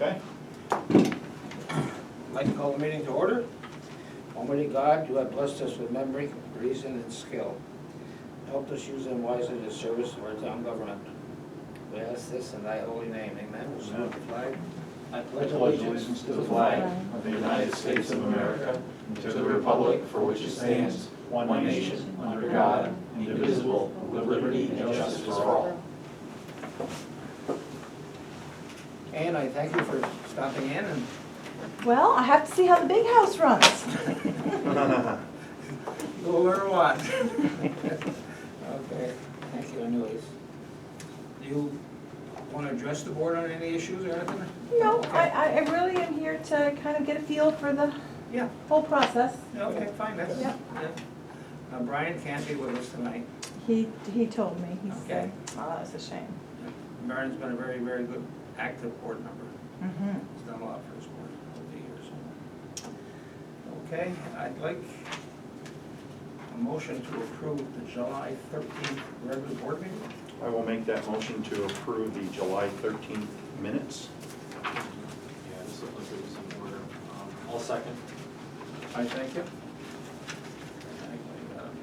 Okay. I'd like to call the meeting to order. Almighty God, you have blessed us with memory, reason, and skill. Helped us use them wisely to service of our town government. We ask this in thy holy name, amen. We'll salute the flag. I I pledge allegiance to the flag of the United States of America and to the republic for which it stands, one nation, under God, indivisible, with liberty and justice for all. And I thank you for stopping in and Well, I have to see how the big house runs. go learn what. Okay, thank you anyways. Do you want to address the board on any issues or anything? No, Okay. I really am here to kind of get a feel for the Yeah, whole process. okay, fine, that's, Yeah. yeah. Brian can't be with us tonight. He told me, he Okay. said, oh, that's a shame. Brian's been a very, very good active board member. Mm-hmm. He's done a lot for his board over the years. Okay, I'd like a motion to approve the July 13th regular board meeting. I will make that motion to approve the July 13th minutes. Yeah, this looks like it was in order. I'll second. I thank you. I think we got 'em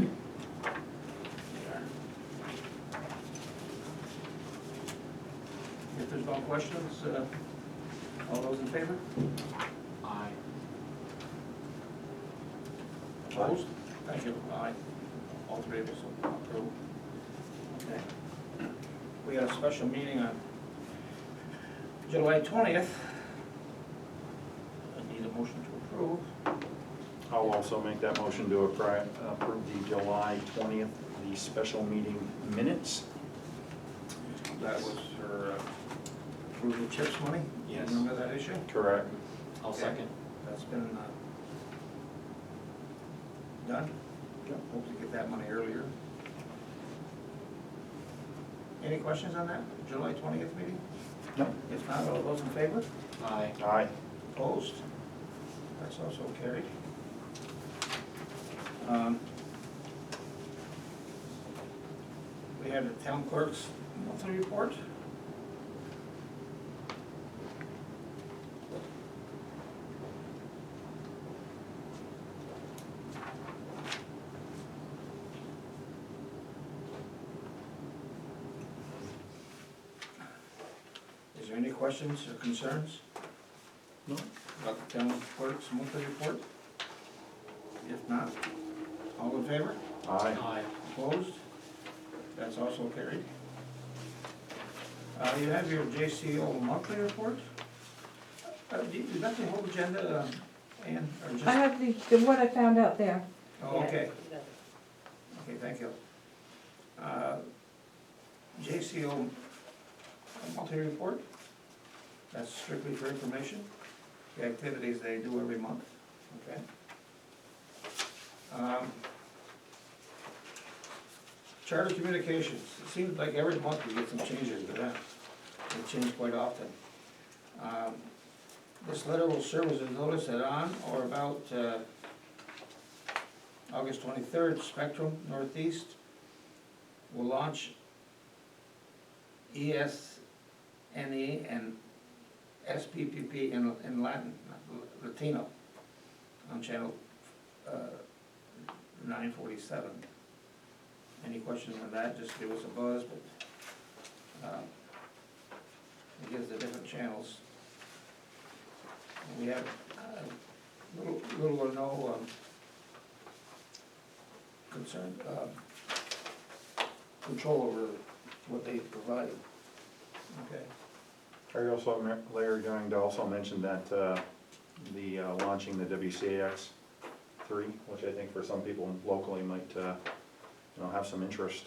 here. There. If there's no questions, all those in favor? Aye. Opposed? Thank you. Aye. All three of us will approve. Okay. We got a special meeting on July 20th. I need a motion to approve. I'll also make that motion to approve the July 20th, the special meeting minutes. That was for approve the CHIPS money? Yes. Remember that issue? Correct. I'll Okay. second. That's been done? Hope to get that money earlier. Any questions on that, July 20th meeting? No. If not, all those in favor? Aye. Aye. Opposed? That's also carried. We have the town clerk's monthly report. Is there any questions or concerns No. about the town clerk's monthly report? If not, all in favor? Aye. Aye. Opposed? That's also carried. You have your JCO monthly report? You got the whole agenda, Ann, or just? I have what I found out there. Oh, okay. Okay, thank you. JCO monthly report, that's strictly for information, the activities they do every month, okay? Charter communications, it seems like every month we get some changes to that. They change quite often. This letter will serve as a notice that on or about August 23rd, Spectrum Northeast will launch ESNE and SPPP in Latin, Latino, on channel 947. Any questions on that, just give us a buzz, but it gives the different channels. And we have little or no concern, control over what they provide. Okay. Are you also, Larry, going to also mention that the launching the WCAX 3, which I think for some people locally might have some interest.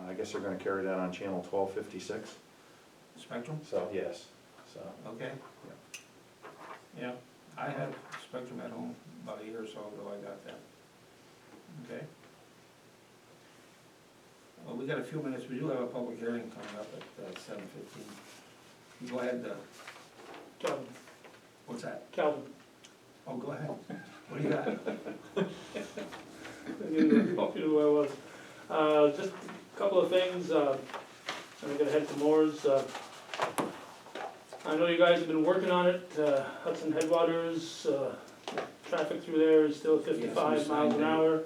I guess they're going to carry that on channel 1256. Spectrum? So yes. So Okay. Yeah, I have Spectrum at home, about a year or so ago I got that. Okay. Well, we got a few minutes, we do have a public hearing coming up at 7:15. You go ahead, Calvin. what's that? Calvin. Oh, go ahead. What do you got? I knew who I was. Just a couple of things. I'm gonna head to Moore's I know you guys have been working on it, Hudson Headwaters, traffic through there is still 55 miles an hour.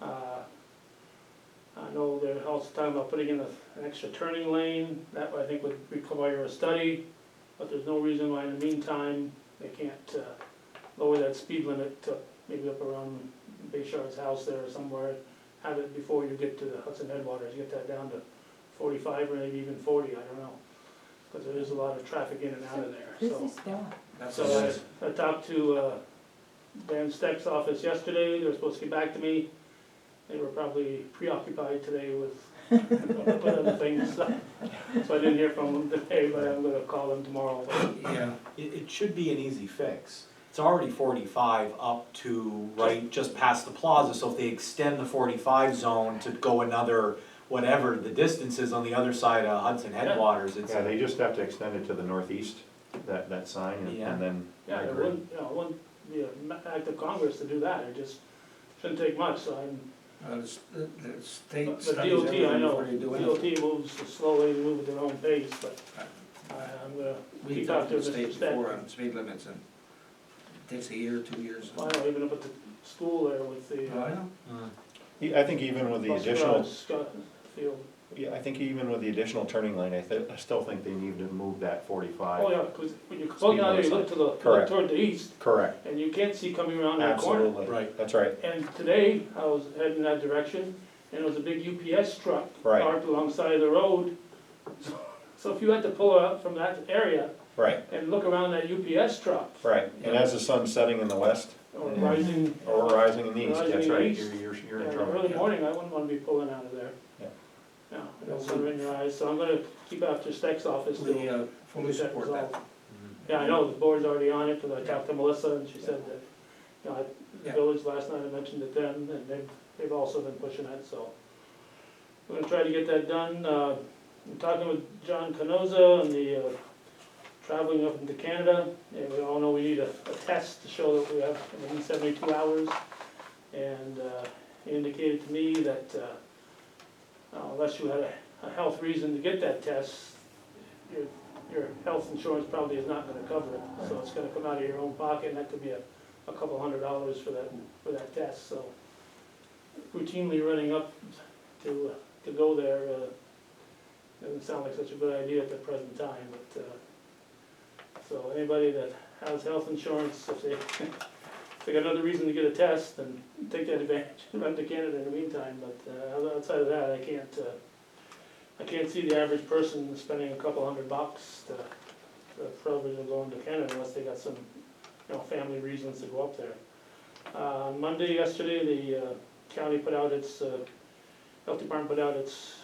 I know they're also talking about putting in an extra turning lane, that I think would require a study, but there's no reason why in the meantime, they can't lower that speed limit to maybe up around Bayshard's house there or somewhere, have it before you get to the Hudson Headwaters, get that down to 45 or maybe even 40, I don't know. Because there is a lot of traffic in and out of there, so. Busy stuff. That's So nice. I talked to Dan Steck's office yesterday, they were supposed to get back to me. They were probably preoccupied today with other things, so I didn't hear from them today, but I'm gonna call them tomorrow. Yeah, It should be an easy fix. It's already 45 up to right just past the plaza, so if they extend the 45 zone to go another, whatever the distance is on the other side of Hudson Headwaters, it's. Yeah, they just have to extend it to the northeast, that sign, Yeah. and then. Yeah, it wouldn't, it wouldn't be an act of Congress to do that, it just shouldn't take much, so I'm. the state But studies DOT, I everything know, before you do DOT anything. moves slowly, they move at their own pace, but I'm gonna We keep talked after to the Mr. state Steck. before on speed limits, and it takes a year, 2 years. I know, even up at the school there with the. Oh, I know. I think even with the bus additional, garage, Scott Field. yeah, I think even with the additional turning lane, I still think they need to move that 45. Oh, yeah, because when you come out there, you look to the, look Correct. toward the east, Correct, and you can't see coming around that corner. absolutely. Right. That's right, And today, I was heading that direction, and there was a big UPS truck Right. parked alongside the road. So if you had to pull out from that area right, and look around that UPS truck, right. And as the sun's setting in the west, or Yeah. rising, or rising in the east, Rising that's in the right, east. you're in yeah, trouble. early morning, I wouldn't wanna be pulling out of there. Yeah. Yeah, that's sun in your eyes, so I'm gonna keep after Steck's office We till. fully get that support that. resolved. Yeah, I know, the board's already on it, because I talked to Melissa, and she said that, you know, the Yeah. village last night, I mentioned it then, and they've also been pushing it, so. We're gonna try to get that done, I'm talking with John Canoza and the, traveling up into Canada, and we all know we need a test to show that we have within 72 hours. And, he indicated to me that, unless you had a health reason to get that test, your health insurance probably is not gonna cover it, so it's gonna come out of your own pocket, and that could be a couple $100 for that test, so. Routinely running up to go there, doesn't sound like such a good idea at the present time, but, so anybody that has health insurance, if they got another reason to get a test, then take that advantage and run to Canada in the meantime, but, outside of that, I can't see the average person spending a couple $100 to, the privilege of going to Canada unless they got some, you know, family reasons to go up there. Monday, yesterday, the county put out its, health department put out its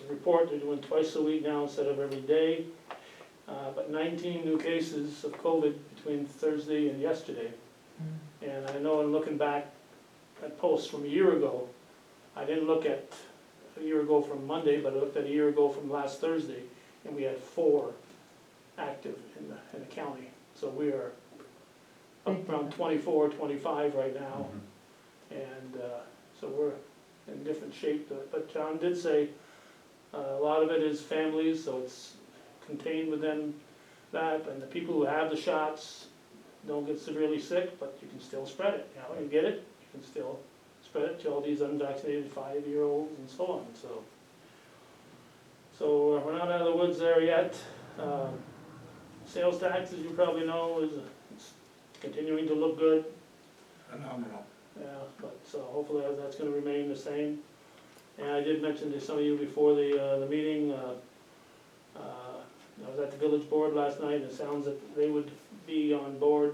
report, they're doing twice a week now instead of every day. But 19 new cases of COVID between Thursday and yesterday. And I know in looking back at posts from a year ago, I didn't look at a year ago from Monday, but I looked at a year ago from last Thursday, and we had 4 active in the county. So we are up around 24, 25 right now, and so we're in different shape. But John did say a lot of it is families, so it's contained within that, and the people who have the shots don't get severely sick, but you can still spread it. You know, you get it, you can still spread it to all these unvaccinated 5-year-olds and so on, so. So we're not out of the woods there yet. Sales tax, as you probably know, it's continuing to look good. Phenomenal. Yeah, but so hopefully that's gonna remain the same. And I did mention to some of you before the meeting, I was at the village board last night, and it sounds that they would be on board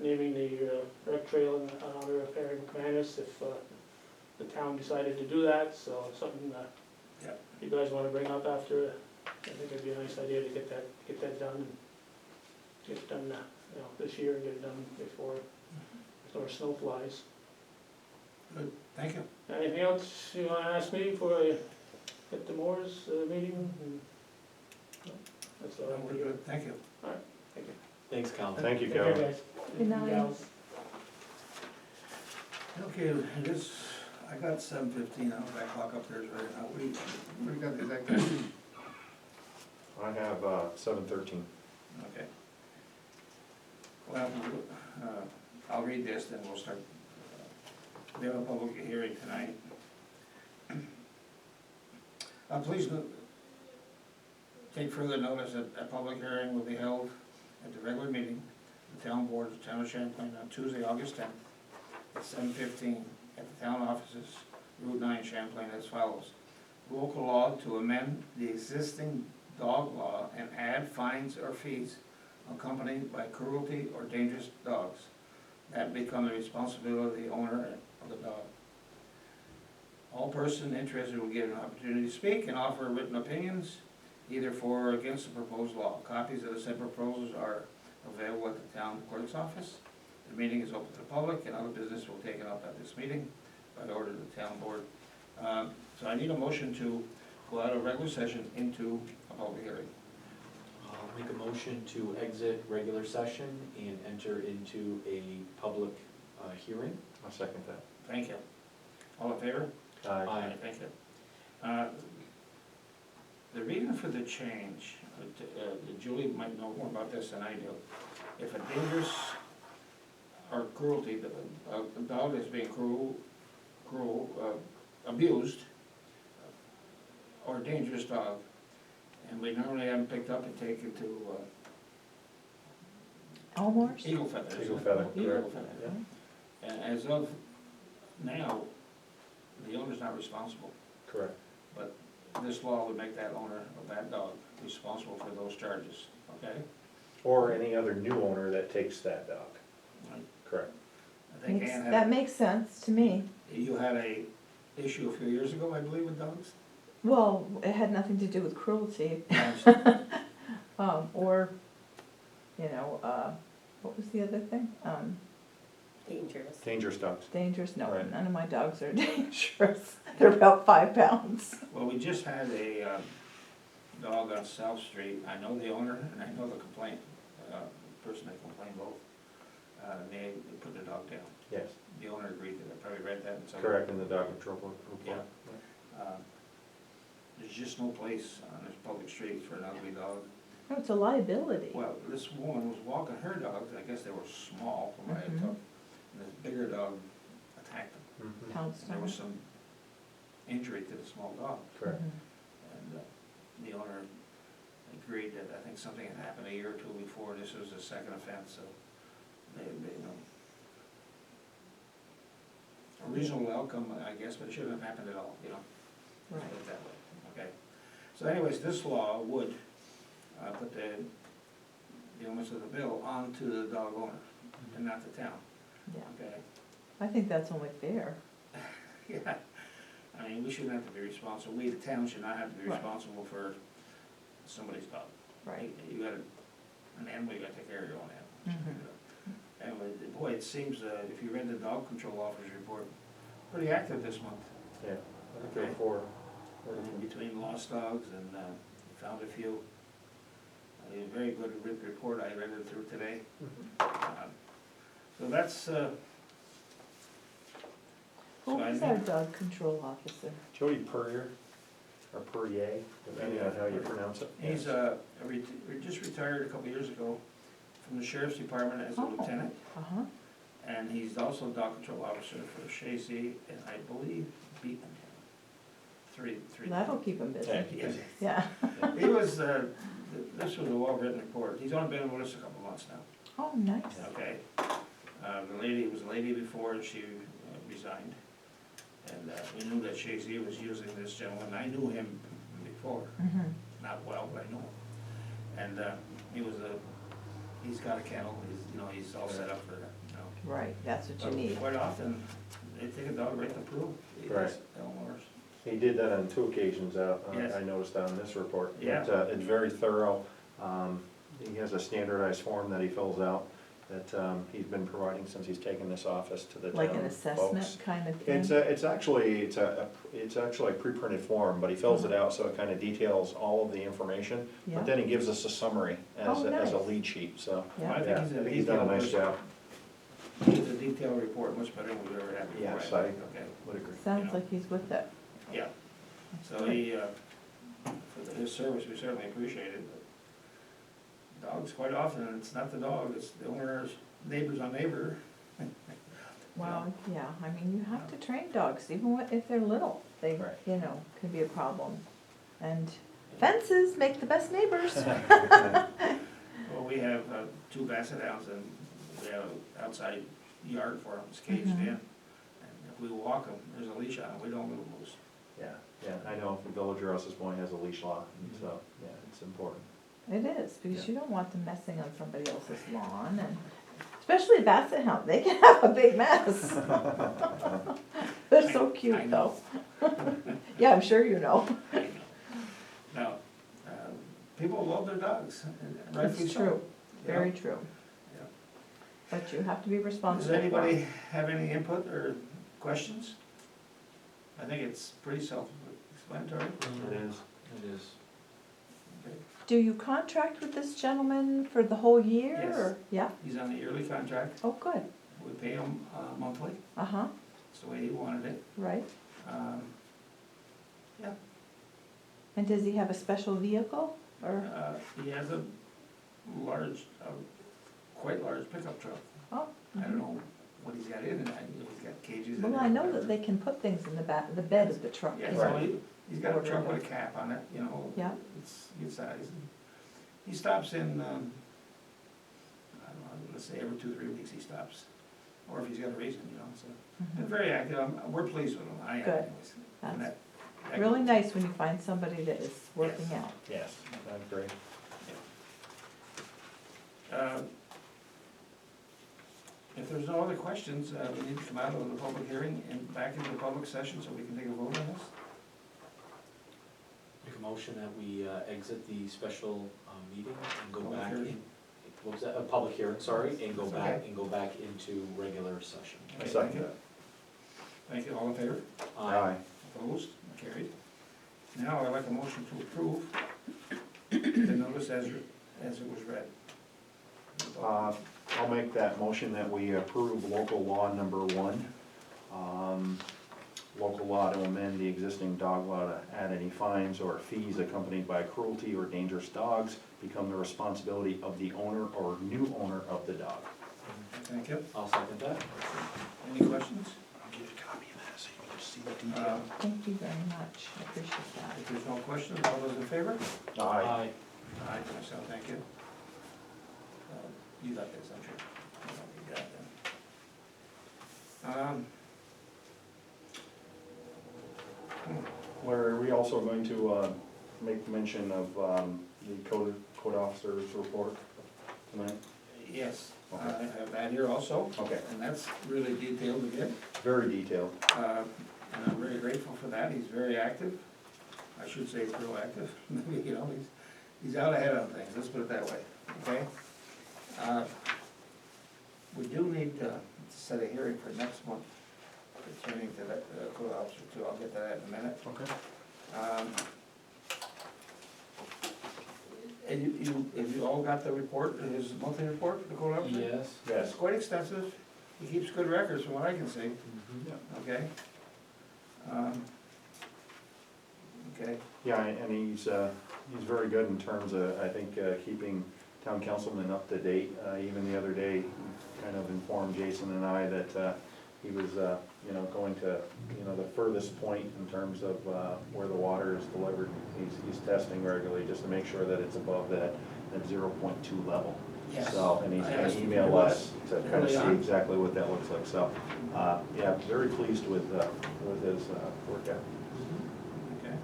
naming the rec trail in honor of Harry McManus if the town decided to do that, so something Yep. you guys wanna bring up after, I think it'd be a nice idea to get that done. Get it done, you know, this year, get it done before snow flies. Good, thank you. Anything else you wanna ask me before I get to Moore's meeting? No, that's all No, I'm we're doing. good, thank you. Thank you. Thanks, Cal. Thank you, Take care, Kevin. guys. Good night. Gals. Okay, it is, I got 7:15, I that clock up there is right now. We got the exact time. I have 7:13. Okay. Well, I'll read this, then we'll start. We have a public hearing tonight. Please take further notice that a public hearing will be held at the regular meeting, the town board of the town of Champlain, on Tuesday, August 10th, at 7:15 at the town offices, Route 9, Champlain, as follows. Local law to amend the existing dog law and add fines or fees accompanied by cruelty or dangerous dogs that become the responsibility of the owner of the dog. All person interested will get an opportunity to speak and offer written opinions, either for or against the proposed law. Copies of the said proposals are available at the town clerk's office. The meeting is open to the public, and other business will be taken up at this meeting by order of the town board. So I need a motion to go out of regular session into a public hearing. I'll make a motion to exit regular session and enter into a public hearing. I'll second that. Thank you. All in favor? Aye. Thank you. The reason for the change, Julie might know more about this than I do. If a dangerous or cruelty, a dog is being abused, or a dangerous dog, and we normally have them picked up and taken to Elmore's? Eagle Feather. Eagle Feather, Eagle correct. Feather. Yeah. And as of now, the owner's not responsible. Correct. But this law would make that owner of that dog responsible for those charges, okay? Or any other new owner that takes that dog. Right. Correct. I think Makes- Ann That had, makes sense to me. you had a issue a few years ago, I believe, with dogs? Well, it had nothing to do with cruelty, or, you know, what was the other thing? Dangerous. Dangerous dogs. Dangerous, no, Right. none of my dogs are dangerous. They're about 5 pounds. Well, we just had a dog on South Street. I know the owner and I know the complaint, person that complained both. They put the dog down. Yes, The owner agreed to that, probably read that in some. correct, in the dog control report. Yeah. There's just no place on this public street for an ugly dog. No, it's a liability. Well, this woman was walking her dogs, I guess they were small from what I Mhm. took, and this bigger dog attacked them. Mhm. Pounced There on was it. some injury to the small dog, Correct. Mhm. and the owner agreed that I think something had happened a year or two before, this was a second offense, so they, you know. A reasonable outcome, I guess, but it shouldn't have happened at all, you know? Right. Put it that way, okay? So anyways, this law would put the onus of the bill onto the dog owner and not the town, Yeah, okay? I think that's only fair. Yeah, I mean, we shouldn't have to be responsible, we, the town, should not have to be Right. responsible for somebody's dog. Right. You got an animal, you gotta take care of your own animal. Mhm. Anyway, boy, it seems, if you read the dog control officer's report, pretty active this month. Yeah, I think there were 4. Between lost dogs and found a few. A very good report, I read it through today. So that's, Who So I is think- our dog control officer? Jody Purrier, or Purrier, depending on how you pronounce it. he's just retired a couple years ago from the sheriff's department as a Oh. lieutenant. Uh-huh. And he's also dog control officer for Shazy and I believe Beaton. Three. That'll keep him busy. Yes. Yeah. He was, this was a well-written report. He's only been with us a couple months now. Oh, nice. Okay. The lady, was a lady before, and she resigned. And we knew that Shazy was using this gentleman. I knew him before, Mhm. not well, but I knew him. And he's got a kennel, he's all set up for that, Right, that's what you But need. quite often, they take a dog right to prove. Right. Elmore's. He did that on 2 occasions, Yes. I noticed on this report. Yeah. But, it's very thorough. He has a standardized form that he fills out that he's been providing since he's taken this office to the town Like an folks. assessment kind of thing? It's actually a pre-printed form, but he fills it out so it kind of details all of the information. Yeah. But then he gives us a summary as Oh, a nice. lead sheet, so. I Yeah, think Yeah, he's a I think he's done a nice detailed job. He's a detailed report, much better than we've ever had before. Yes, I I think, okay, would agree. sounds like he's with it. yeah. So he, for his service, we certainly appreciate it. But dogs quite often, and it's not the dog, it's the owner's neighbors on neighbor. Well, yeah, I mean, you have to train dogs, even if they're little, they, Right. you know, can be a problem. And fences make the best neighbors. Well, we have two basset hounds, and we have an outside yard for them, it's caged Mhm. in. And if we walk them, there's a leash on them, we don't move them loose. Yeah, I know the Village of Rouse's Point has a leash law, and so, yeah, it's important. It is, because Yeah. you don't want them messing on somebody else's lawn, and especially a basset hound, they can have a big mess. They're so I cute know. though. Yeah, I'm sure you know. Now, people love their dogs, and rightfully It's so. true, you know? very true. Yeah. But you have to be Does responsible for anybody it. have any input or questions? I think it's pretty self-explanatory. It is. It is. Okay. Do you contract with this gentleman for the whole year, Yes. or, yeah? He's on the yearly contract, Oh, good, we pay him monthly, uh-huh, it's the way he wanted it. right. Um, And does he have a special vehicle, or, He has a large, quite large pickup truck. oh? I don't mhm. know what he's got in it, he's got cages in it. Well, I know that they can put things in the back, the bed of the truck. Yeah, you so know. he's got a truck with a cap on it, you know. Yeah. It's good size. And he stops in, I don't know, let's say every 2 or 3 weeks he stops, or if he's got a reason, you know, so. Been Mhm. very active, we're pleased with him, I am Good. anyways. And That's that really goes. nice when you find somebody that is working Yes. out. Yes, that's great. If there's no other questions, we need to come out of the public hearing and back into the public session so we can take a vote on this. Make a motion that we exit the special meeting and go Public back hearing. in, what was that, a public hearing, sorry, and go That's back, okay. and go back into regular session. I second that. Thank you, all in favor? Aye. Opposed? Carried. Now I'd like a motion to approve the notice as it was read. I'll make that motion that we approve local law number 1. Local law to amend the existing dog law to add any fines or fees accompanied by cruelty or dangerous dogs become the responsibility of the owner or new owner of the dog. Thank you. I'll second that. Any questions? I'll give you a copy of that so you can just see the Thank you very much, I appreciate that. If there's no questions, all those in favor? Aye. Aye, myself, thank you. You got this, I'm sure. You got that. Larry, are we also going to make mention of the code officer's report tonight? Yes, I Okay. have that here also, Okay, and that's really detailed again. very detailed. And I'm very grateful for that, he's very active, I should say proactive, you know, he's out ahead on things, let's put it that way, okay? We do need to set a hearing for next month, pertaining to that code officer too, I'll get to that in a minute. Okay. And have you all got the report, his monthly report, the code officer? Yes. It's quite extensive, he keeps good records from what I can see, Mhm. okay? Okay, Yeah, and he's very good in terms of, I think, keeping town councilmen up to date. Even the other day, he kind of informed Jason and I that he was, going to, the furthest point in terms of where the water is delivered. He's testing regularly just to make sure that it's above that 0.2 level. yes. So, and he's I gonna asked him email to do us to kind of early see on. exactly what that looks like. So, yeah, very pleased with his work ethic. Okay.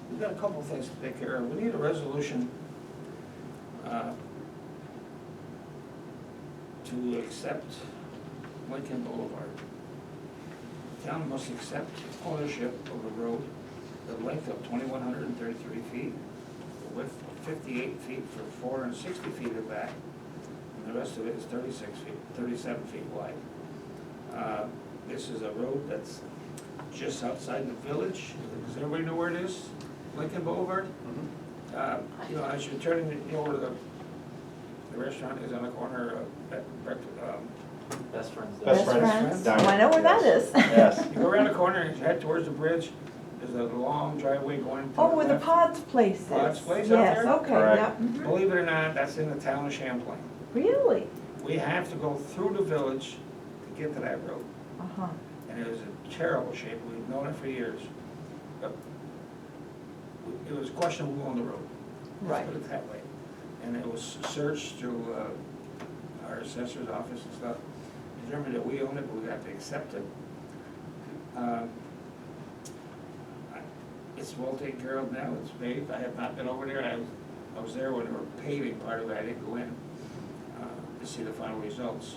We've got a couple of things to take care of. We need a resolution to accept Lincoln Boulevard. The town must accept ownership of a road, the length of 2,133 feet, the width of 58 feet for 460 feet of back, and the rest of it is 37 feet wide. This is a road that's just outside the village. Does everybody know where it is? Lincoln Boulevard? As you're turning over to the restaurant is on the corner of Best friends. Best Best friends. friends, Down- oh, I know where that yes. is. Yes. You go around the corner and head towards the bridge, there's a long driveway going to the Oh, where the left. Pods place is. Pods place out Yes, there? okay, Correct. yep, mhm. Believe it or not, that's in the town of Champlain. Really? We have to go through the village to get to that road. Uh-huh, And it was in terrible shape, we've known it for years. But it was questionable on the road, right. let's put it that way. And it was searched through our assessor's office and stuff, determined that we own it, but we have to accept it. It's well taken care of now, it's paved, I have not been over there, I was there when they were paving part of it, I didn't go in to see the final results.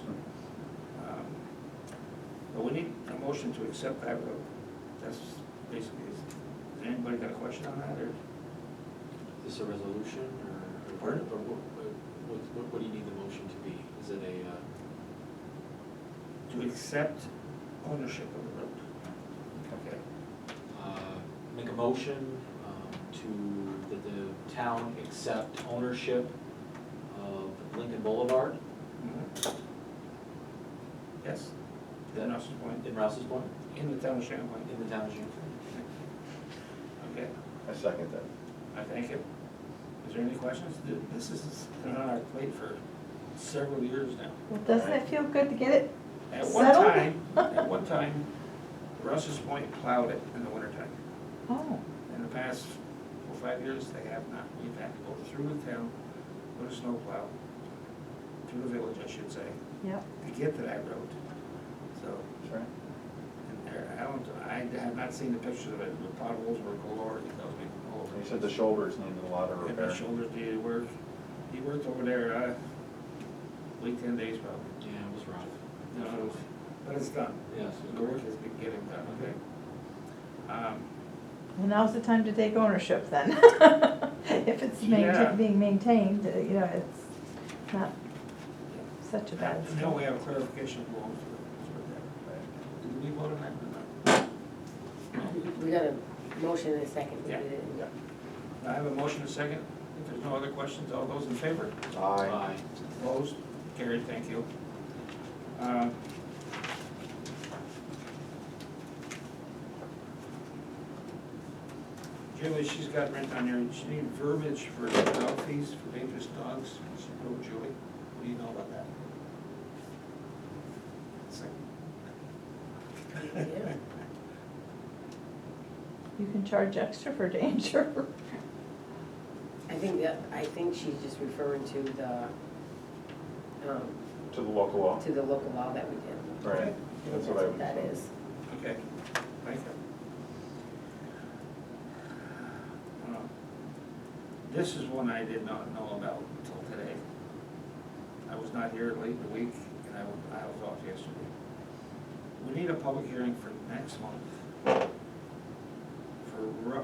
But we need a motion to accept that road. That's basically, has anybody got a question on that, or? Is this a resolution or? Pardon? Or what do you need the motion to be? Is it a, To accept ownership of the road. Okay. make a motion, that the town accept ownership of Lincoln Boulevard Yes, in Rouse's Point, in Rouse's Point, in the town of Champlain. in the town of Champlain? Okay, I second that. I thank you. Is there any questions? This is been on our plate for several years now. Well, doesn't it feel good to get it? At Settled? one time, Rouse's Point plowed it in the wintertime. Oh, In the past 4 or 5 years, they have not. We've had to go through the town with a snowplow, through the village, I should say, yep. to get to that road. So, That's right. and I have not seen the pictures of it, the potholes were galore, he tells me. all over. You said the shoulders needed a lot of Yeah, repair. my shoulders needed work. He worked over there, week, 10 days probably. Yeah, it was rough. You know, it was- but it's done. Yes. The work has been getting done, okay? Well, now's the time to take ownership then. If it's Yeah. being maintained, you know, it's not such a bad And now spot. we have clarification who owns it. Did we vote on that or not? We got a motion and a second. We Yeah. did it. I have a motion and a second. If there's no other questions, all those in favor? Aye. Opposed? Carried, thank you. Julie, she's got written on here, she needs verbiage for dog fees for dangerous dogs. She wrote Julie, what do you know about that? Yeah. You can charge extra for danger. I think she's just referring to the, To the local law. to the local law that we did. Right. That's what I would. That is. Okay, thank you. This is one I did not know about until today. I was not here late in the week, and I was off yesterday. We need a public hearing for next month for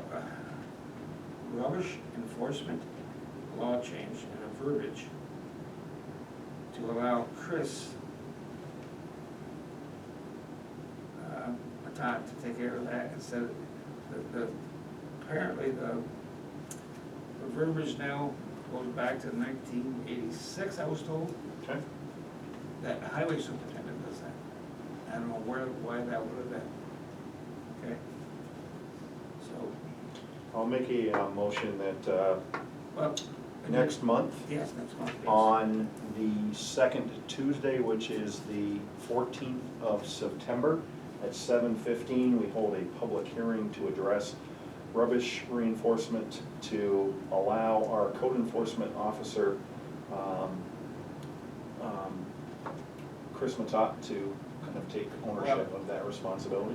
rubbish enforcement law change and a verbiage to allow Chris Todd to take care of that instead of, apparently the verbiage now goes back to 1986, I was told. Okay. That highway superintendent does that. I don't know why that would have been. Okay? So, I'll make a motion that well. next month, Yes, next month, yes. on the second Tuesday, which is the 14th of September, at 7:15, we hold a public hearing to address rubbish reinforcement to allow our code enforcement officer, Chris Matot, to kind of take ownership of that responsibility.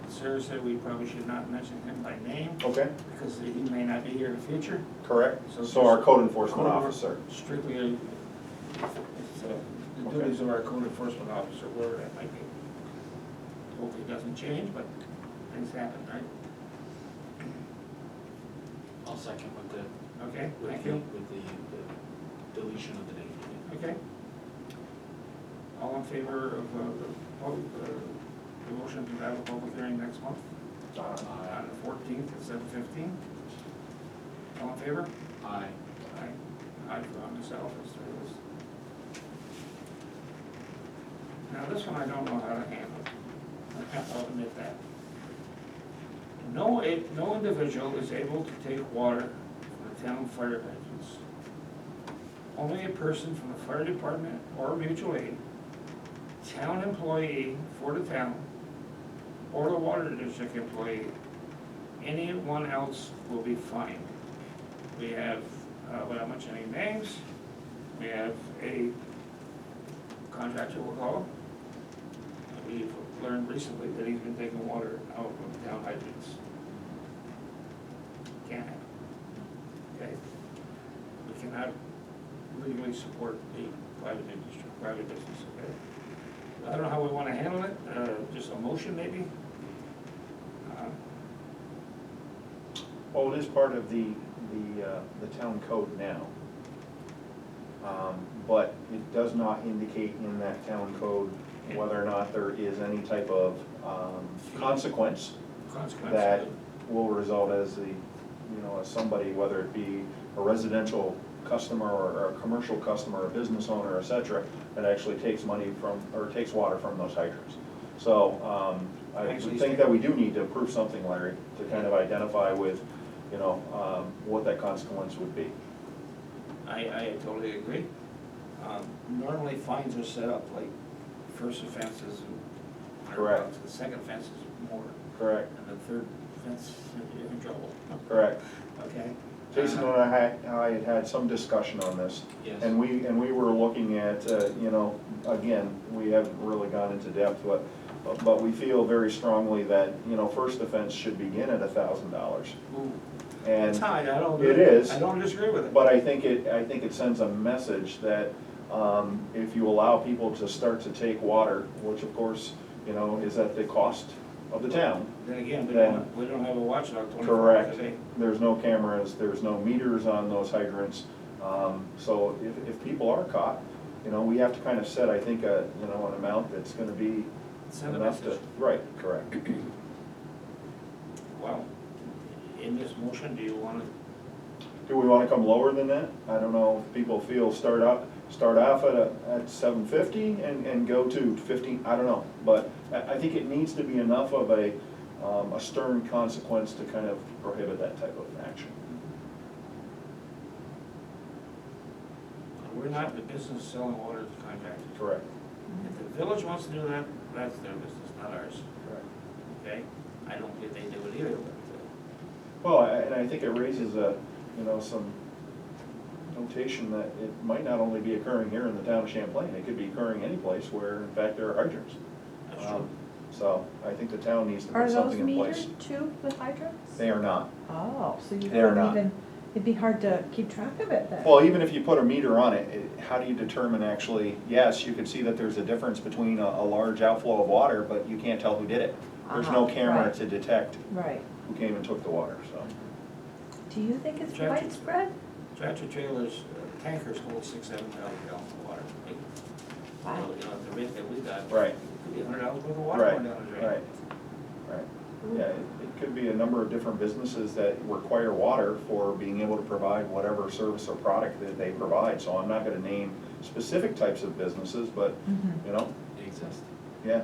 Sarah said we probably should not mention him by name, Okay, because he may not be here in the future. correct. So So our just- code enforcement officer. Strictly, it's the duties of our code enforcement officer, wherever that might be. Hopefully it doesn't change, but things happen, right? I'll second with the, Okay, with thank the, you. with the deletion of the name. Okay. All in favor of the motion to have a public hearing next month? On the 14th at 7:15? All in favor? Aye. Aye. Aye for myself, as there is. Now, this one I don't know how to handle. I'll admit that. No individual is able to take water from the town fire hydrants. Only a person from the fire department or mutual aid, town employee for the town, or the water district employee, anyone else will be fined. We have, without mentioning any names, we have a contractor, we'll call him. We've learned recently that he's been taking water out of town hydrants. Can't happen. Okay? We cannot legally support the private industry, private business, okay? I don't know how we wanna handle it, just a motion maybe? Well, it is part of the town code now. But it does not indicate in that town code whether or not there is any type of consequence that will result as as somebody, whether it be a residential customer or a commercial customer, a business owner, et cetera, that actually takes money from, or takes water from those hydrants. So, I Actually, think that we do need to approve something, Larry, to kind of identify with, what that consequence would be. I totally agree. Normally fines are set up like first offense is Correct. the second offense is more, Correct, and the third offense, you're in trouble. correct. Okay? Jason and I had some discussion on this. Yes. And we were looking at, again, we haven't really gone into depth, but we feel very strongly that, first offense should begin at $1,000. Ooh, And it's high, I don't. it is. I don't disagree with it. But I think it sends a message that if you allow people to start to take water, which of course, is at the cost of the town. Then again, Then- we don't have a watchdog 24 hours a Correct. day. There's no cameras, there's no meters on those hydrants. So if people are caught, we have to kind of set, I think, an amount that's gonna be Send a enough to. message. Right, correct. Well, in this motion, do you want to, Do we wanna come lower than that? I don't know if people feel start off at $750 and go to 15, I don't know. But I think it needs to be enough of a stern consequence to kind of prohibit that type of action. we're not in the business of selling water to contractors. Correct. If the village wants to do that, that's their business, not ours, Correct. okay? I don't think they do it either, but, Well, and I think it raises some notation that it might not only be occurring here in the town of Champlain, it could be occurring any place where in fact there are hydrants. that's true. So I think the town needs to Are put those something in place. metered too, the hydrants? They are not. Oh, so you They are couldn't not. even, it'd be hard to keep track of it then. Well, even if you put a meter on it, how do you determine actually, yes, you could see that there's a difference between a large outflow of water, but you can't tell who did it. There's no camera Right. to detect Right. who came and took the water, so. Do you think it's Tractor- widespread? Tractor trailers, tankers hold 6,000-7,000 gallons of water. Wow. So, at the rate that we got. Right. It could be $100 worth of water Right, going down the drain. right, right. Yeah, it could be a number of different businesses that require water for being able to provide whatever service or product that they provide. So I'm not gonna name specific types of businesses, but, Mhm. They exist. yeah,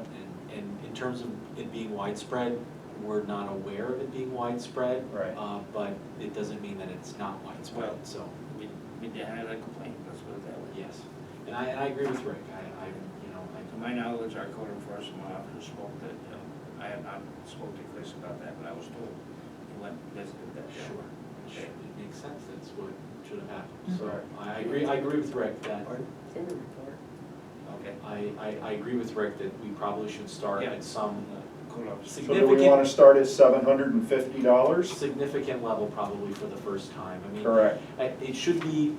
And in terms of it being widespread, we're not aware of it being widespread. Right. But it doesn't mean that it's not widespread, Well, so, We did have that complaint, let's put it that way. yes. And I agree with Rick, To my knowledge, our code enforcement officer spoke that, I have not spoken to Chris about that, but I was told he went and visited that. Sure, Okay. it makes sense, that's what should have happened. Mhm. So Right. I agree with Rick that, It's in the report. Okay. I agree with Rick that we probably should start Yeah. at some Code officer. so do we wanna start at $750? significant level probably for the first time. I mean, Correct, it should be,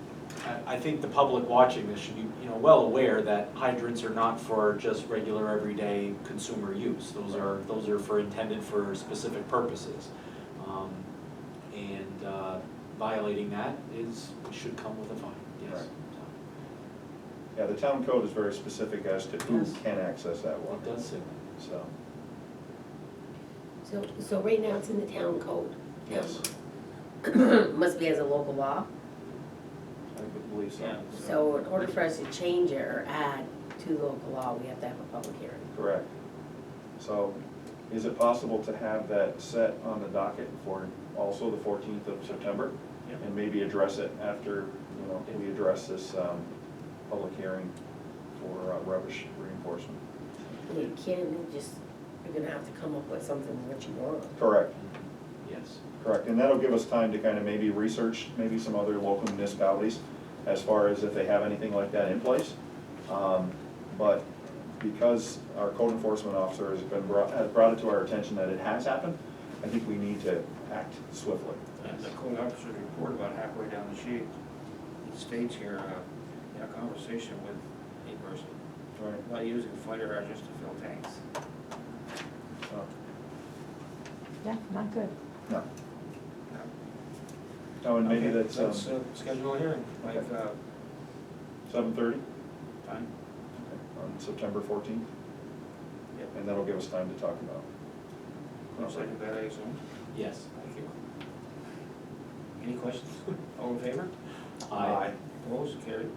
I think the public watching this should be, well aware that hydrants are not for just regular everyday consumer use. Those are intended for specific purposes. And violating that should come with a fine, yes. Right. yeah, the town code is very specific as to who Yes. can access that water. It does say that. So, So right now it's in the town code. yes, Must be as a local law. I would believe so. Yeah. So in order for us to change it or add to local law, we have to have a public hearing. Correct. So is it possible to have that set on the docket for also the 14th of September? Yep. And maybe address it after, we address this public hearing for rubbish reinforcement? You can't just, you're gonna have to come up with something what you want. Correct, Yes. correct. And that'll give us time to kind of maybe research maybe some other local municipalities as far as if they have anything like that in place. But because our code enforcement officer has brought it to our attention that it has happened, I think we need to act swiftly. And the code officer's report about halfway down the sheet, it states here, in a conversation with a person Right. about using fire hydrants to fill tanks. So, Yeah, not good. no. Oh, and maybe Okay, that's let's schedule a hearing, like, 7:30 time. on September 14th, Yep. and that'll give us time to talk about. I'll second that, I assume. Yes. Thank you. Any questions? All in favor? Aye. Opposed, carried.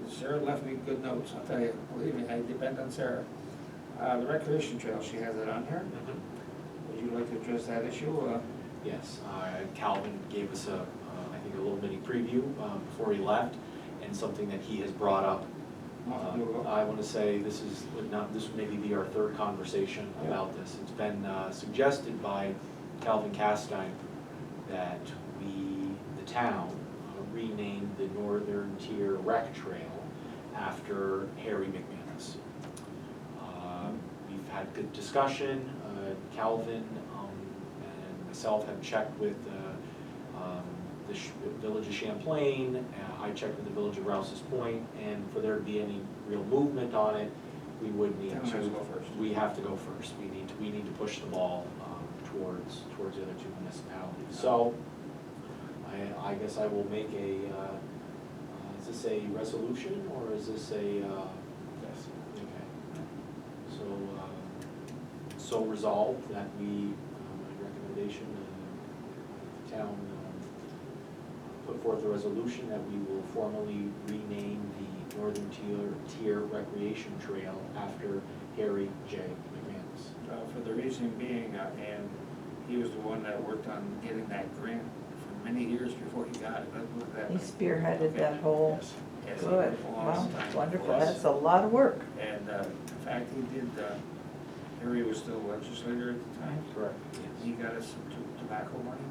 Sarah left me good notes, I'll tell you, believe me, I depend on Sarah. The recreation trail, she has it on here. Would you like to address that issue? Yes, Calvin gave us I think a little mini preview before he left, and something that he has brought up. I want to say this would maybe be our third conversation about this. It's been suggested by Calvin Castine that the town, rename the Northern Tier Rec Trail after Harry McManus. We've had good discussion. Calvin and myself have checked with the village of Champlain. I checked with the village of Rouse's Point, and for there to be any real movement on it, we would need Town has to to. go first. We have to go first. We need to push the ball towards the other two municipalities. So I guess I will make is this a resolution or is this a? Yes. Okay. So resolved that we, my recommendation, the town put forth a resolution that we will formally rename the Northern Tier Recreation Trail after Harry J. McManus. For the reason being, and he was the one that worked on getting that grant for many years before he got it. He spearheaded that whole, Yes. Yes, he good, did for a long wow, time. wonderful, Yes. that's a lot of work. And in fact, he did, Harry was still legislator at the time. Correct. He got us some tobacco money.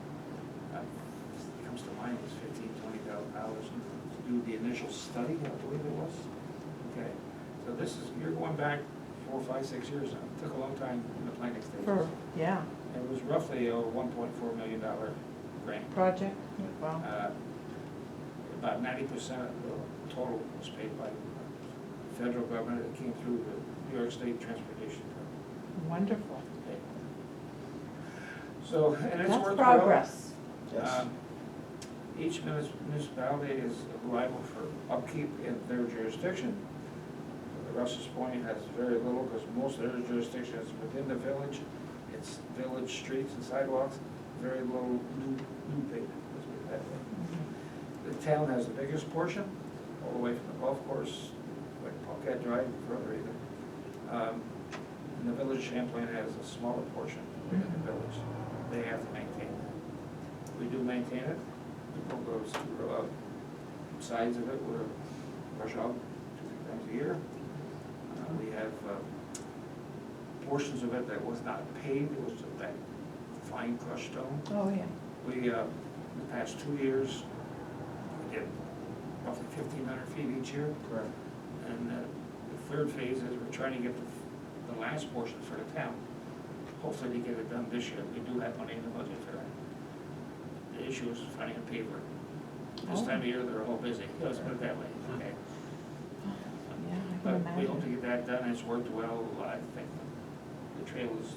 Comes to mind, it was $20,000 to do the initial study, I believe it was. Okay, so this is, you're going back 4, 5, 6 years now. It took a long time in the planning stages. Yeah, It was roughly a $1.4 million grant. project, wow, About 90% of the total was paid by the federal government. It came through the New York State Transportation Program. wonderful. Okay. So, and it's That's worked well. progress. Yes. Each municipality is liable for upkeep in their jurisdiction. Rouse's Point has very little because most of their jurisdiction is within the village. It's village streets and sidewalks, very little new pavement, let's put it that way. The town has the biggest portion, all the way from the golf course, like Paquette Drive, and further even. And the village of Champlain has a smaller portion within the village. They have to maintain it. We do maintain it. The pool goes to sides of it, we're brush out 2-3 times a year. We have portions of it that was not paved, it was just that fine crushed stone. Oh, yeah. We, in the past 2 years, we did roughly 1,500 feet each year. Correct. And the third phase is we're trying to get the last portion for the town. Hopefully to get it done this year. We do have money in the budget for that. The issue is finding a paver. This time of year, they're all busy, let's put it that way, okay? Yeah, I But can we hope to imagine. get that done, it's worked well, I think the trail is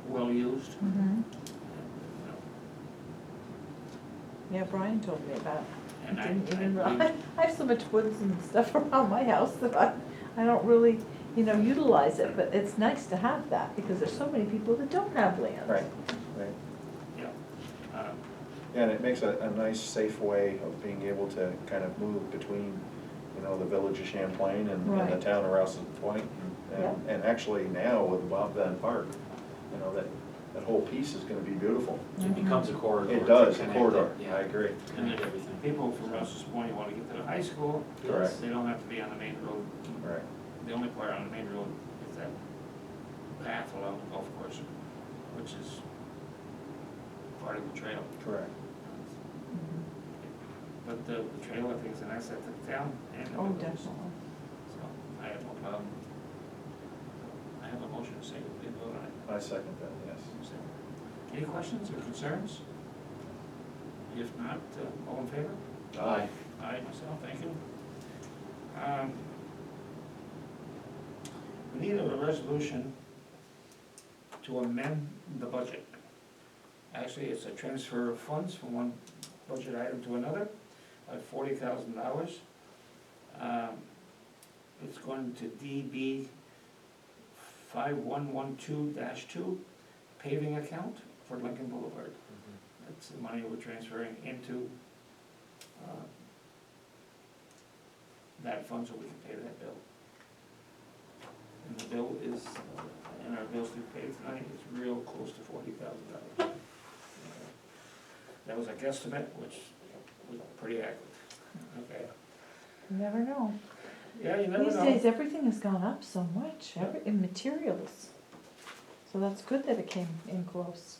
well used. Mhm. You know, Yeah, Brian told me about it. And I Didn't even believe- realize, I have so much woods and stuff around my house that I don't really, utilize it, but it's nice to have that, because there's so many people that don't have land. Right, right. Yeah. Yeah, and it makes a nice, safe way of being able to kind of move between, you know, the village of Champlain and the Right. town of Rouse's Point. Yeah. And actually now with Bob Van Park, you know, that whole piece is gonna be beautiful. It becomes a corridor. It does, to a connect corridor, it, yeah. I agree. And if Everything. people from Rouse's Point want to get to the high school, Correct. they don't have to be on the main road. Right. The only part on the main road is that path along the golf course, which is part of the trail. Correct. But the trail, I think, is an asset to the town and the Oh, village. definitely. So I have no problem. I have a motion to say we did vote on it. I second that, yes. So, any questions or concerns? If not, all in favor? Aye. Aye, myself, thank you. We need a resolution to amend the budget. Actually, it's a transfer of funds from one budget item to another, of $40,000. It's going to DB 5112-2, paving account for Lincoln Boulevard. That's the money we're transferring into that fund so we can pay that bill. And the bill is, and our bills to be paid tonight is real close to $40,000. That was a guesstimate, which was pretty accurate. Okay. You never know. Yeah, you never These know. days, everything has gone up so much, in materials. So that's good that it came in close.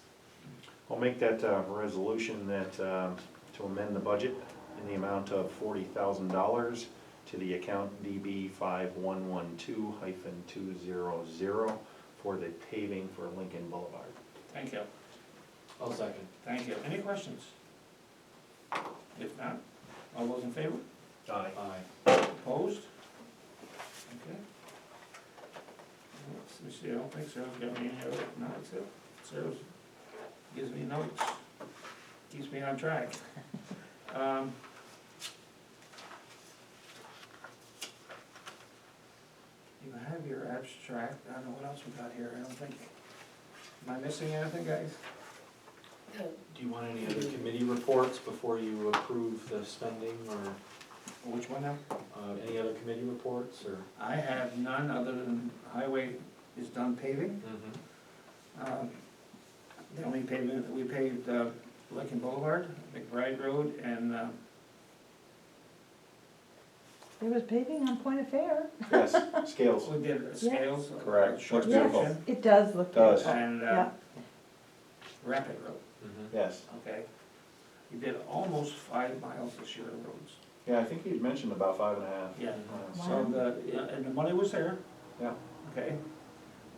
I'll make that resolution that, to amend the budget in the amount of $40,000 to the account DB 5112-200 for the paving for Lincoln Boulevard. Thank you. I'll second. Thank you. Any questions? If not, all those in favor? Aye. Aye. Opposed? Okay. Let me see, I don't think Sarah's got me any other, no, it's it. Sarah's gives me notes, keeps me on track. You have your abstract, I don't know what else we got here, I don't think, am I missing anything, guys? Do you want any other committee reports before you approve the spending, or Which one now? any other committee reports, or? I have none other than highway is done paving. The only pavement that we paved, Lincoln Boulevard, McBride Road, and, There was paving on Point of Fair. Yes, scales. we did Scales. Correct. Short Looks beautiful. section, It does look Does. beautiful. and, Yeah. Rapid Road, Yes. okay? We did almost 5 miles this year of roads. Yeah, I think you'd mentioned about 5.5. Yeah. Uh, So and the money was there, Yeah, okay?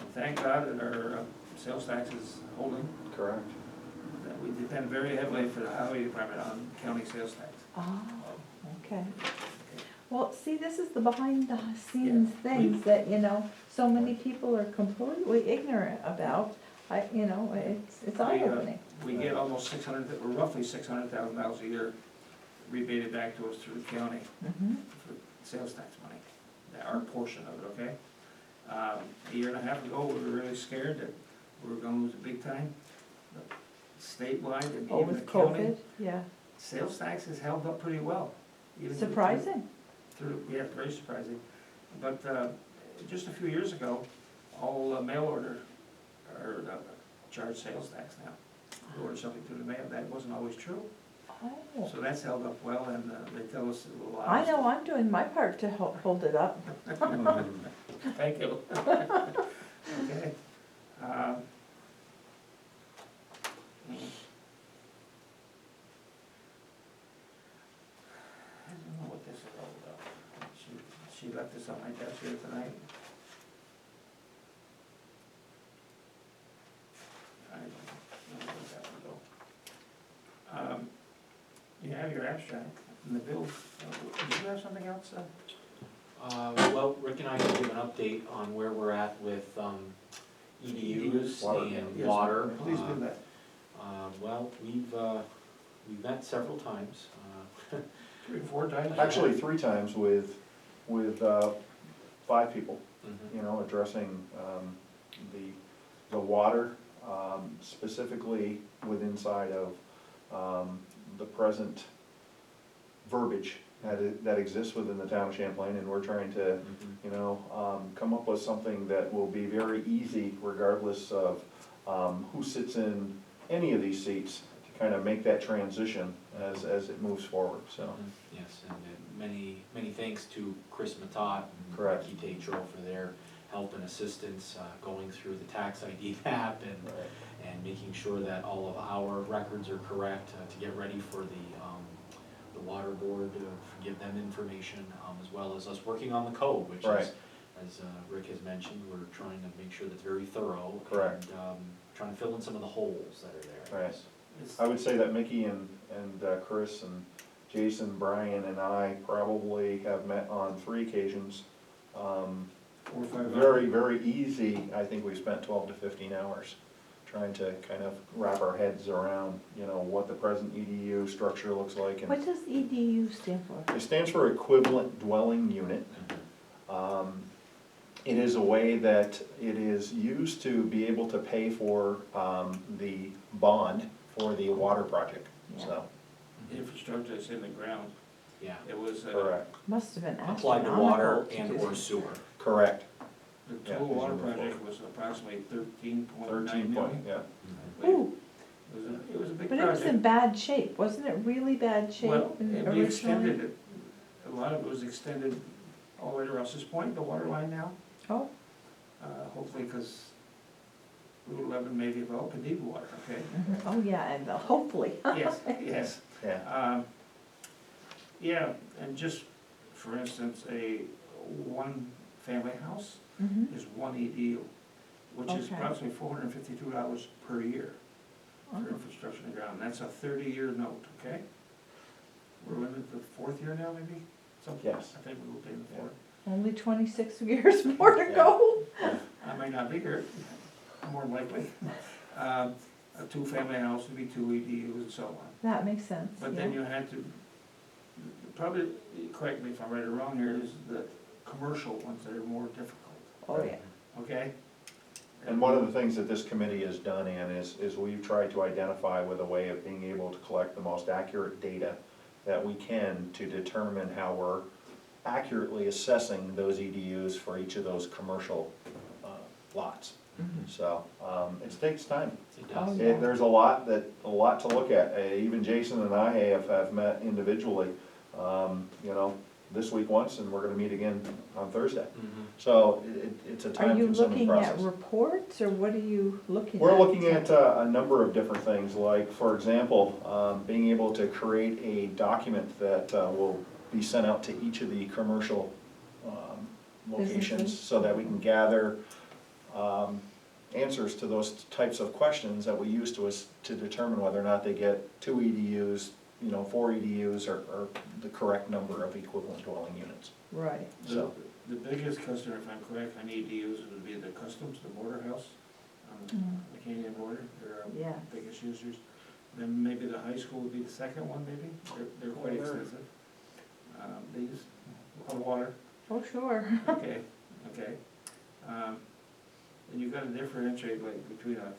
And thank God that our sales tax is holding. correct. That we depend very heavily for the highway department on county sales tax. Oh, okay. Well, see, this is the behind the scenes Yeah. things that, you know, so many people are completely ignorant about. It's eye-opening. We get almost we're roughly $600,000 a year rebated back to us through the county Mhm. for sales tax money, our portion of it, okay? A year and a half ago, we were really scared that we were gonna lose it big time. But statewide and Oh, even the with county, COVID, yeah. sales tax has held up pretty well. even Surprising. Yeah, very surprising. But just a few years ago, all mail order, or charge sales tax now. You order something through the mail, that wasn't always true. Oh. So that's held up well, and they tell us it will allow I us know I'm doing my part to hold it up. Thank you. Okay. I don't know what this is all about. She left this on my desk here tonight. I don't know where that would go. You have your abstract and the bills. Did you have something else? Well, Rick and I can give an update on where we're at with EDUs Water. and Yes, water. Please do that. Well, we've met several times. 3 or 4 times? Actually, 3 times with 5 people, Mhm. you know, addressing the water, specifically with inside of the present verbiage that exists within the town of Champlain, and we're trying to, you know, come up with something that will be very easy regardless of who sits in any of these seats, to kind of make that transition as it moves forward, so. Yes, and many thanks to Chris Matot and Correct. Becky Tatro for their help and assistance going through the tax ID map and making sure that all of our records are correct to get ready for the water board, to give them information, as well as us working on the code, which Right. is, as Rick has mentioned, we're trying to make sure that's very thorough. Correct. And trying to fill in some of the holes that are there. Right. I would say that Mickey and Chris and Jason, Brian, and I probably have met on 3 occasions. 4 or 5 hours. Very, very easy, I think we spent 12 to 15 hours trying to kind of wrap our heads around, you know, what the present EDU structure looks like. And What does EDU stand for? it stands for Equivalent Dwelling Unit. It is a way that it is used to be able to pay for the bond for the water project, so. Infrastructure is in the ground. Yeah, It was, Correct, Must have been applied to water astronomical. and or sewer. correct. the Yeah, total water presumably. project was approximately 13.9 13 point, million. yeah. Ooh, It was a big but it was in project. bad shape, wasn't it really bad shape Well, originally? and we extended it, a lot of it was extended all the way to Russell's Point, the water line now. Oh, Hopefully, because Route 11 may develop and need water, okay? mhm. Oh, yeah, and hopefully. Yes, yes. Yeah, Yeah, and just, for instance, a one-family house Mhm. is 1 EDU, which is Okay. approximately $452 per year for Oh. infrastructure in the ground. That's a 30-year note, okay? We're in the 4th year now, maybe? Something. Yes. I think we will be in the 4th. Only 26 years more to go. I might not be here, more than likely. A 2-family house would be 2 EDUs and so on. That makes sense, But then yeah. you had to, probably, correct me if I'm right or wrong here, is the commercial ones that are more difficult, Oh, yeah. okay? and one of the things that this committee has done, Ann, is we've tried to identify with a way of being able to collect the most accurate data that we can to determine how we're accurately assessing those EDUs for each of those commercial lots. Mhm. So, it takes time. It Oh, does. yeah. There's a lot to look at. Even Jason and I have met individually, you know, this week once, and we're gonna meet again on Thursday. Mhm. So it's a Are you time-consuming looking at process. reports, or what are you looking at? We're looking at a number of different things, like, for example, being able to create a document that will be sent out to each of the commercial locations, Businesses. so that we can gather answers to those types of questions that we use to determine whether or not they get 2 EDUs, you know, 4 EDUs, or the correct number of equivalent dwelling units. Right, So- The biggest customer, if I'm correct, on EDUs would be the customs, the border house, on Mm. the Canadian border, they're our yeah. biggest users. Then maybe the high school would be the second one, maybe, they're quite extensive. They use a lot of water, Oh, sure. okay, okay. And you've got to differentiate like between a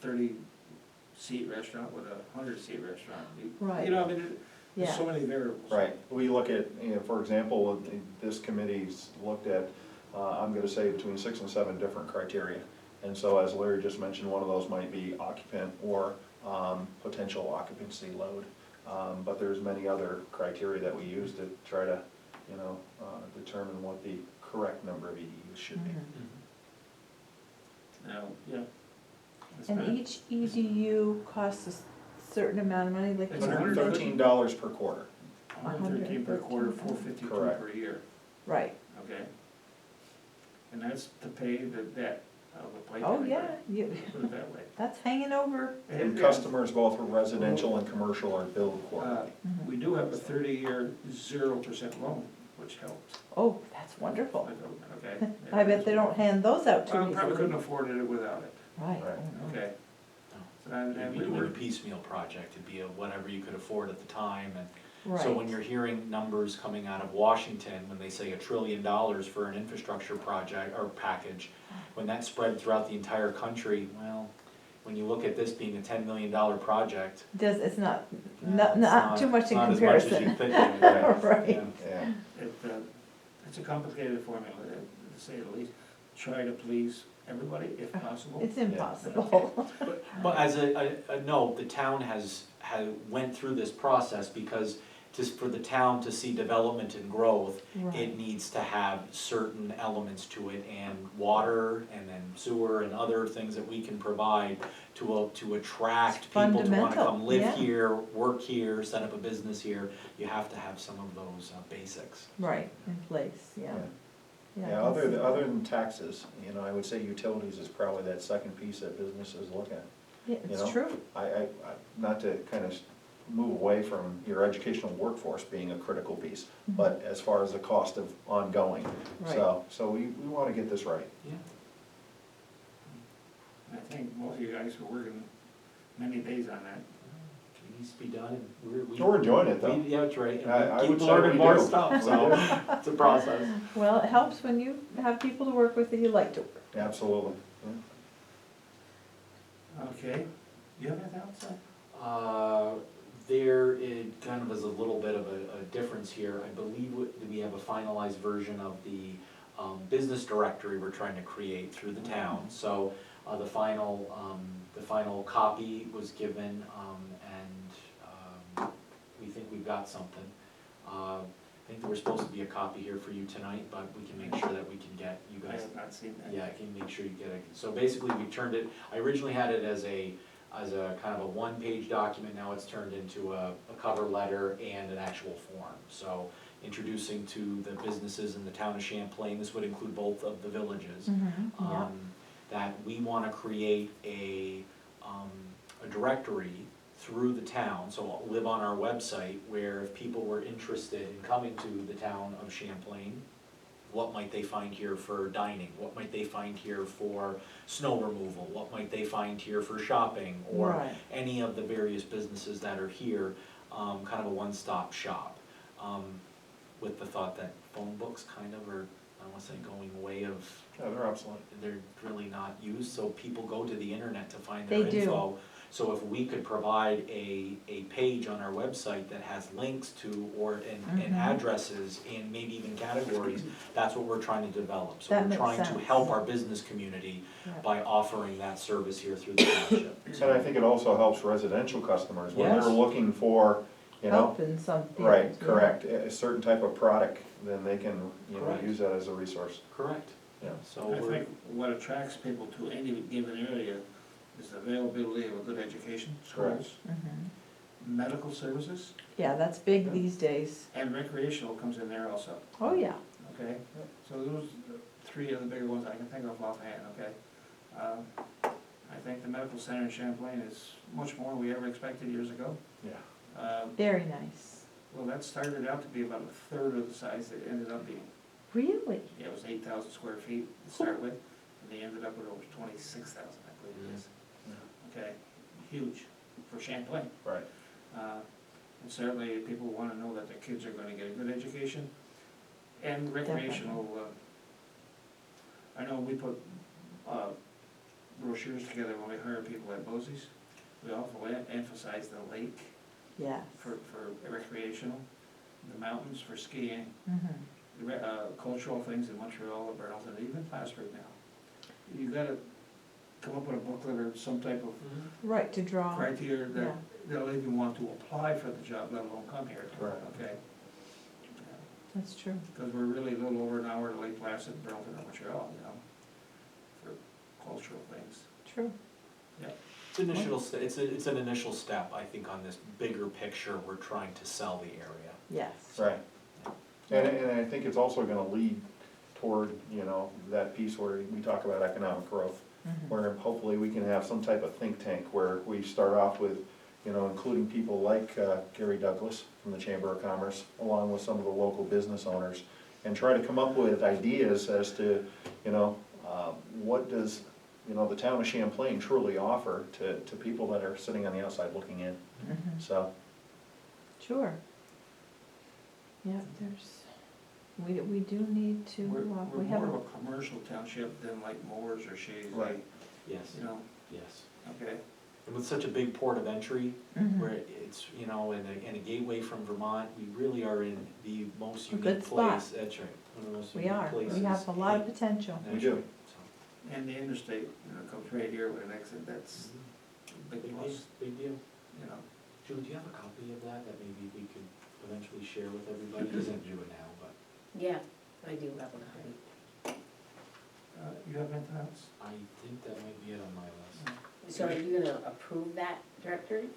30-seat restaurant with a 100-seat restaurant. Right. You know, I mean, there's Yeah. so many variables. Right, we look at, you know, for example, this committee's looked at, I'm gonna say between 6 and 7 different criteria. And so, as Larry just mentioned, one of those might be occupant or potential occupancy load. But there's many other criteria that we use to try to, you know, determine what the correct number of EDUs should be. Mhm. Mhm. Now, yeah. That's And fine. each EDU costs a certain amount of money, like It's you $113 per quarter. 113 per quarter, 452 Correct. per year, Right, okay? And that's to pay the debt of the pipe. oh, yeah, you, Put it that way. that's hanging over. And Yeah. customers, both residential and commercial, are billed quarterly. Mhm. We do have a 30-year 0% loan, which helps. Oh, that's wonderful. Okay? I bet they don't hand those out too Well, probably couldn't easily. afford it without it, Right. Right. Oh, no. okay? So, and If we you were a would, piecemeal project, it'd be a whatever you could afford at the time, and so when Right, you're hearing numbers coming out of Washington, when they say $1 trillion for an infrastructure project or package, when that's spread throughout the entire country, well, when you look at this being a $10 million project. it's not, it's not too much in comparison. It's not as much as you think it is. Right. Yeah. Yeah, It's a complicated formula, to say the least. Try to please everybody if possible. It's impossible. But as a note, the town has went through this process because just for the town to see development and growth, Right. it needs to have certain elements to it, and water, and then sewer, and other things that we can provide to attract It's people to wanna fundamental, come live yeah. here, work here, set up a business here. You have to have some of those basics. Right, in place, yeah. yeah. I Yeah, can see that. other than taxes, you know, I would say utilities is probably that second piece that businesses look at. Yeah, you it's know? true. I, not to kind of move away from your educational workforce being a critical piece, but as far as the cost of ongoing. So we wanna get this right. Yeah. I think most of you guys were working many days on that. It needs to be done, and We're enjoying it though. Yeah, that's right, I and we would keep say learning we more do. stuff, so it's a process. Well, it helps when you have people to work with that you like to work. Absolutely. Okay, you have anything else? There it kind of is a little bit of a difference here. I believe we have a finalized version of the business directory we're trying to create through the town. So the final copy was given, and we think we've got something. I think there was supposed to be a copy here for you tonight, but we can make sure that we can get you I guys. have not seen that. Yeah, I can make sure you get it. So basically, we turned it, I originally had it as a kind of a one-page document, now it's turned into a cover letter and an actual form. So introducing to the businesses in the town of Champlain, this would include both of the villages. Yeah. That we wanna create a directory through the town, so it'll live on our website, where if people were interested in coming to the town of Champlain, what might they find here for dining? What might they find here for snow removal? What might they find here for shopping? Or Right. any of the various businesses that are here, kind of a one-stop shop. With the thought that phone books kind of are, I don't wanna say going away of, Yeah, they're obsolete. they're really not used, so people go to the internet to find their They do. info. So if we could provide a page on our website that has links to, and Mhm. addresses, and maybe even categories, that's what we're trying to develop. So That we're makes trying to sense. help our business community Yeah. by offering that service here through the township. And I think it also helps residential customers when Yes. they're looking for, you know, Help in some fields. right, yeah. correct, a certain type of product, then they can, you know, Correct. use that as a resource. Correct. Yeah. So I we're, think what attracts people to any given area is the availability of a good education, Correct. schools, Mhm. medical services, Yeah, that's big these days. and recreational comes in there also, Oh, yeah. okay? So those are three of the bigger ones I can think of offhand, okay? I think the medical center in Champlain is much more than we ever expected years ago. Yeah. Very nice. Well, that started out to be about a third of the size it ended up being. Really? Yeah, it was 8,000 square feet to start with, and they ended up with over 26,000, I believe it is. Okay, huge for Champlain. Right. And certainly, people wanna know that their kids are gonna get a good education and recreational. I know we put brochures together when we hire people at Bosie's. We also emphasize the lake Yes. for recreational, the mountains for skiing, Mhm. the cultural things in Montreal or Burlington, even Plattsburgh now. You gotta come up with a booklet or some type of Right, to draw. criteria Yeah. that they'll even want to apply for the job, let alone come here, Correct. okay? That's true. Because we're really a little over an hour to Lake Placid, Burlington, or Montreal, you know, for cultural things. True. it's it's an initial step, I think, on this bigger picture, we're trying to sell the area. Yes. Right. And I think it's also gonna lead toward, you know, that piece where we talk about economic growth, Mhm. where hopefully we can have some type of think tank where we start off with, you know, including people like Gary Douglas from the Chamber of Commerce, along with some of the local business owners, and try to come up with ideas as to, you know, what does, you know, the town of Champlain truly offer to people that are sitting on the outside looking in, Mhm. so. Sure. Yeah, we do need to, We're we have, more of a commercial township than like Moores or Shays, Right. Yes, you know, yes. Okay, And with such a big port of entry, Mhm. where it's, you know, and a gateway from Vermont, we really are in the most A good unique spot. place. That's right, one of the most We unique are, places. we have a lot of potential. We do. So, and the interstate, comes right here with an exit, that's a big Big deal, plus, big deal. you know. Julie, do you have a copy of that maybe we could eventually share with everybody? Doesn't have to do it now, but Yeah, I do have a copy. You have anything else? I think that might be it on my list. So are you gonna approve that directory?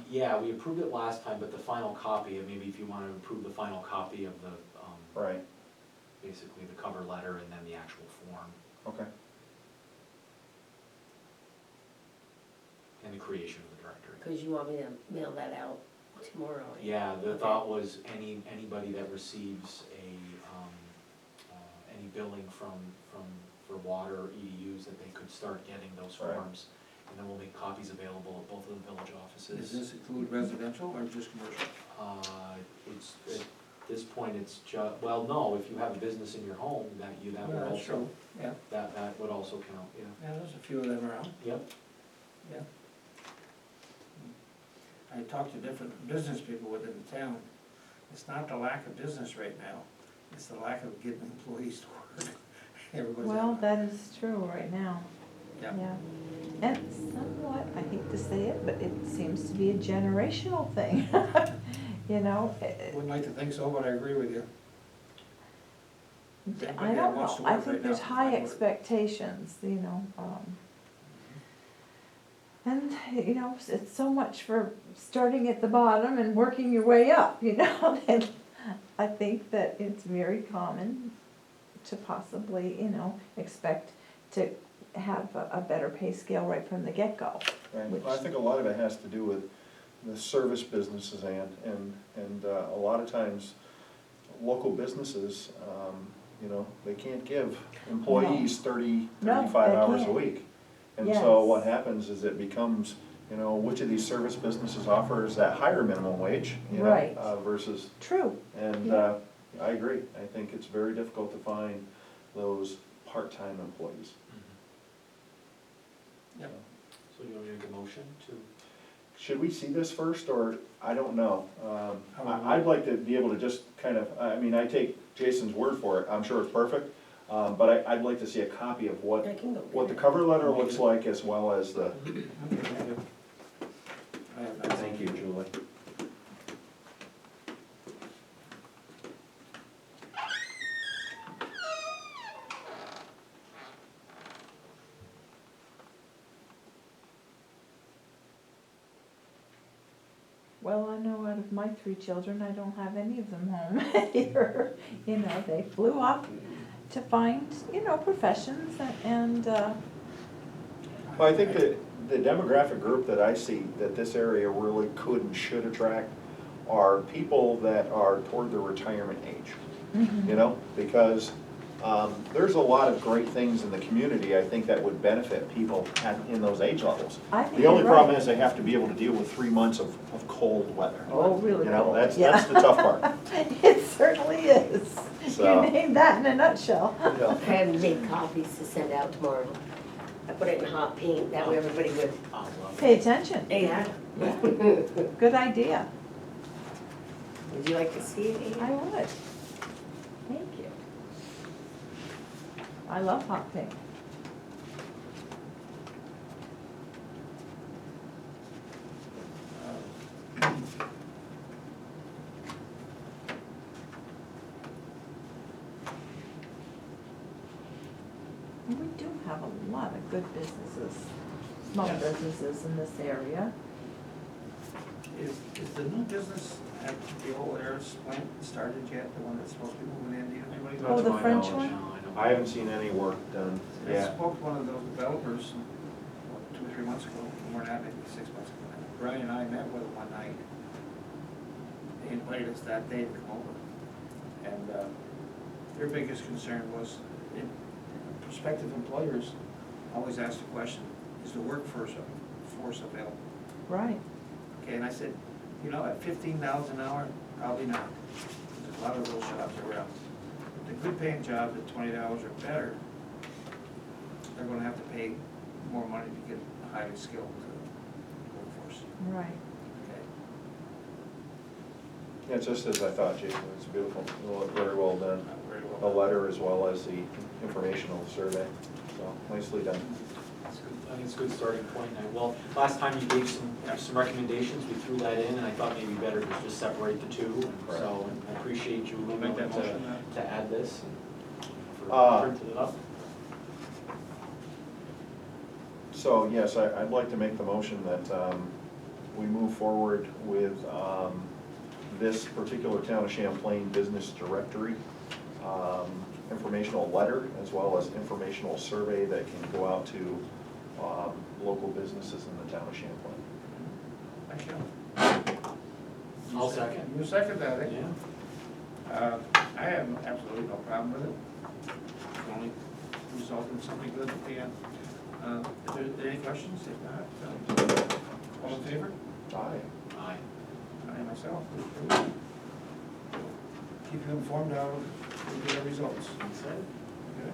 Yeah, we approved it last time, but the final copy, and maybe if you wanna approve the final copy of the, Right, basically the cover letter and then the actual form okay. and the creation of the directory. Cause you want me to mail that out tomorrow? Yeah, the Okay. thought was anybody that receives any billing for water or EDUs, that they could start getting those Right. forms. And then we'll make copies available at both of the village Does offices. this include residential or just commercial? It's, at this point, it's well, no, if you have a business in your home, that would Yeah, that's also, true. Yeah, that would also count, yeah. yeah, there's a few of them around, Yep. yeah. I talked to different business people within the town. It's not the lack of business right now, it's the lack of getting employees to work. Everybody's Well, having- that is true right now, Yeah. yeah. And somewhat, I hate to say it, but it seems to be a generational thing, you know? Wouldn't like to think so, but I agree with you. I Everybody don't wants know, to I work think right there's now, high find work. expectations, you know, and, you know, it's so much for starting at the bottom and working your way up, you know? And I think that it's very common to possibly, you know, expect to have a better pay scale right from the get-go. Right, Which- well, I think a lot of it has to do with the service businesses and a lot of times, local businesses, you know, they can't give employees 30, No, 35 they hours a can't. week. And so Yes. what happens is it becomes, you know, which of these service businesses offers that higher minimum wage, you know, Right. versus, True, and, Yeah. I agree, I think it's very difficult to find those part-time employees. Yep. So do you want me to make a motion to? Should we see this first, or, I don't know. I'd like to be able to just kind of, I mean, I take Jason's word for it, I'm sure it's perfect, but I'd like to see a copy of what, I can go what the get it. cover letter looks like as well as the, Okay, thank you. I have that. thank you, Julie. well, I know out of my 3 children, I don't have any of them home here, you know, they flew off to find, you know, professions and, Well, I think that the demographic group that I see that this area really could and should attract are people that are toward the retirement age, you know? Because there's a lot of great things in the community, I think, that would benefit people in those age levels. I think The only you're problem right. is they have to be able to deal with 3 months of cold weather. Oh, really You know, cold, that's yeah. the tough part. It certainly is. So- You named that in a nutshell. I have made copies to send out tomorrow. I put it in hot pink, that way everybody would, Pay attention, yeah. yeah, good idea, Would you like to see it, I Ian? would. Thank you. I love hot pink. And we do have a lot of good businesses, small Yes. businesses in this area. Is the new business at the old Ayers plant started yet, the one that's supposed to be moving in, do you know anybody? Oh, Not to the my French knowledge. one? I haven't seen any work done I yet. spoke to one of those developers, what, 2 or 3 months ago, more than that, maybe 6 months ago. now. Brian and I met with him one night. They invited us that day to come over. And their biggest concern was, prospective employers always ask the question, is the workforce available? Right, Okay, and I said, you know, at $15 an hour, probably not. There's a lot of those jobs around. The good paying jobs at $20 or better, they're gonna have to pay more money to get a highly skilled workforce. Right. Okay. Yeah, just as I thought, Jason, it's beautiful, very well done. Very The well. letter as well as the informational survey, so nicely done. That's good. I think it's a good starting point. Well, last time you gave some recommendations, we threw that in, and I thought maybe better to just separate the two. And so I appreciate you We'll make that motion then. to add this and for printing it up. So, yes, I'd like to make the motion that we move forward with this particular Town of Champlain Business Directory informational letter, as well as informational survey that can go out to local businesses in the Town of Champlain. Thank you. I'll second. You second that, eh? Yeah. I have absolutely no problem with it. It's only result in something good at the end. Is there any questions? If not, all in favor? Aye. Aye. I myself. Keep you informed how we get our results. That's it. Okay.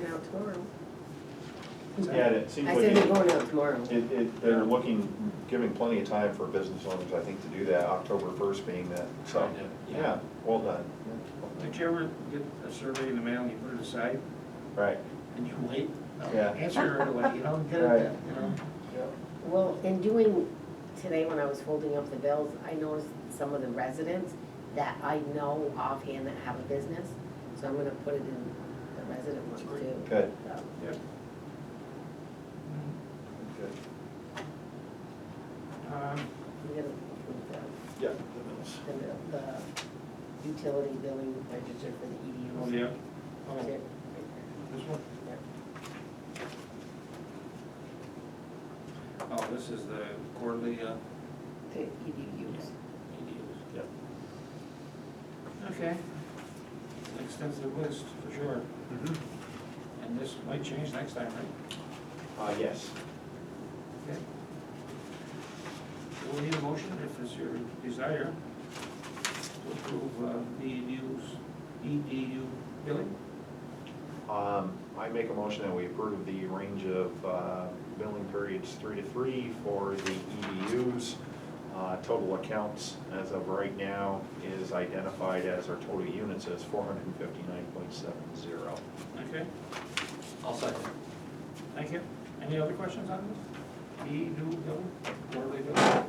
You're out tomorrow. Yeah, and it seems I like said they're going out tomorrow. they're giving plenty of time for business owners, I think, to do that, October 1st being that, so, Yeah. yeah, well done. Did you ever get a survey in the mail and you put it aside Right, and you wait? Yeah. Answer it right away, you know, get it, Right. you know. yeah. Well, in doing, today when I was folding up the bills, I noticed some of the residents that I know offhand that have a business, so I'm gonna put it in the resident ones too. Good. So, Yep. Good. we gotta approve Yeah, the bills. the utility billing register for the EDUs. Oh, yeah. Oh, That's it. this one? Oh, this is the quarterly, The EDUs. EDUs. Yeah. Okay. An extensive list, for sure. And this might change next time, right? Yes. Okay. So we need a motion, if it's your desire, to approve EDU billing. I make a motion that we approve the range of billing periods 3 to 3 for the EDUs. Total accounts as of right now is identified as, our total units as 459.70. Okay, I'll second. thank you. Any other questions on this? EDU billing, quarterly billing?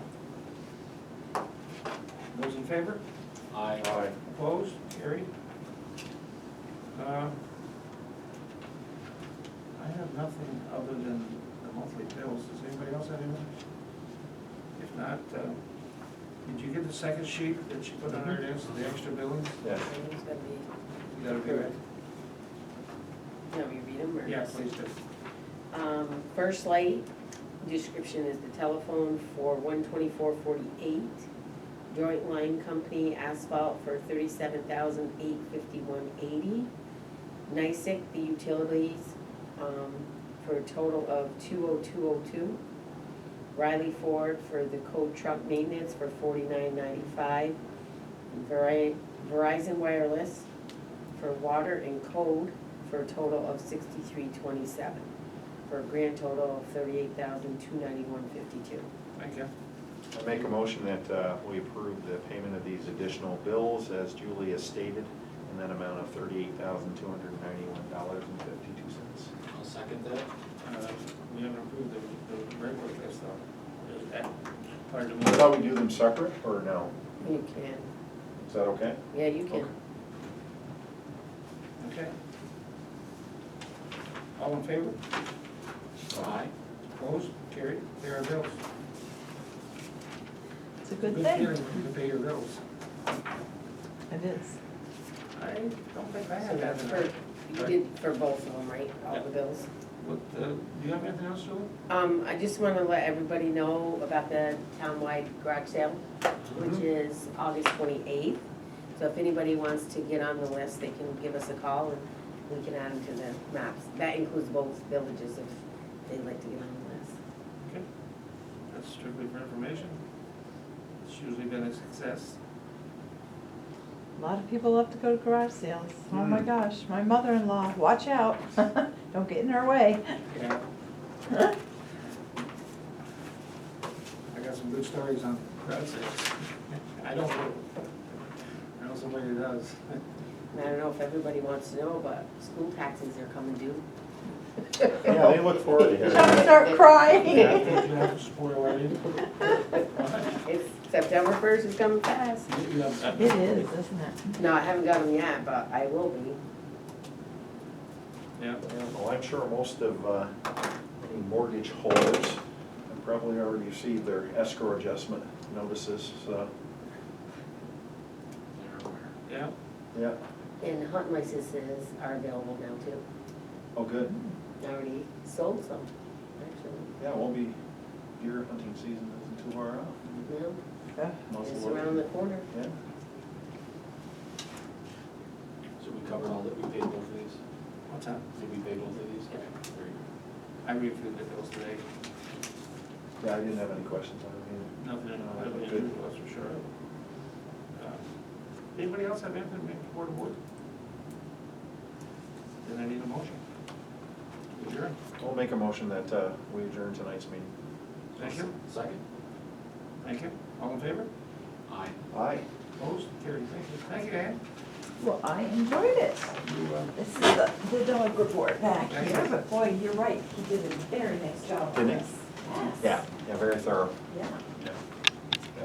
Those in favor? Aye. Aye. Opposed? Carried. I have nothing other than the monthly bills. Does anybody else have anything? If not, did you get the second sheet that you put on our desk, the extra billings? Yes. Everything's gonna be, You gotta do it. you know, you read them or? Yeah, please do. First light, description is the telephone for 12448. Joint Line Company asphalt for 37,851.80. NICIC, the utilities, for a total of 20202. Riley Ford for the code truck maintenance for $49.95. Verizon Wireless for water and code for a total of $63.27, for a grand total of $38,291.52. Thank you. I make a motion that we approve the payment of these additional bills as Julie has stated, in that amount of $38,291.52. I'll second that. We haven't approved the regular list though. Is that part of I the thought we do them separate, or no? You can, Is that okay? yeah, you can. Okay. Okay. All in favor? Aye. Opposed? Carried. There are bills. It's a good Good thing. feeling when you pay your bills. It is. I don't think I So have that's that. for, you did for both of them, right, all the bills? What, do you have anything else, Julie? I just wanna let everybody know about the townwide garage sale, which is August 28th. So if anybody wants to get on the list, they can give us a call and we can add them to the maps. That includes both villages if they'd like to get on the list. Okay. That's strictly for information. It's usually been a success. A lot of people love to go to garage sales. Oh my gosh, my mother-in-law, watch out. Don't get in her way. Yeah. I got some good stories on garage sales. I don't know. I know somebody who does. And I don't know if everybody wants to know, but school taxes are coming due. Yeah, they look forward to hearing I'm that. start crying. You have to spoil it. It's September 1st is coming fast. It is, isn't it? No, I haven't got them yet, but I will be. Yeah. Well, I'm sure most of any mortgage holders have probably already received their escrow adjustment notices, so, Yeah. yeah. And hunting licenses are available now too. Oh, good. I already sold some, actually. Yeah, it won't be, deer hunting season isn't too far off. No, Most it's of around the corner. Yeah. So we covered all that, we paid both of these? What's that? Did we pay both of these? Okay, very good. I reviewed the bills today. Yeah, I didn't have any questions on it Nothing, No, nothing good. unusual, that's for sure. Anybody else have anything to make before the board? Then I need a motion. Adjourn. either. We'll make a motion that we adjourn tonight's meeting. Thank you. Second? Thank you. All in favor? Aye. Aye. Opposed? Carried. Thank you. Thank you, Ann. Well, I enjoyed it. You, This is the dog report back here, but boy, you're right, he did a very nice job on Didn't he? this. Yes. Yeah, very thorough. Yeah. Yeah.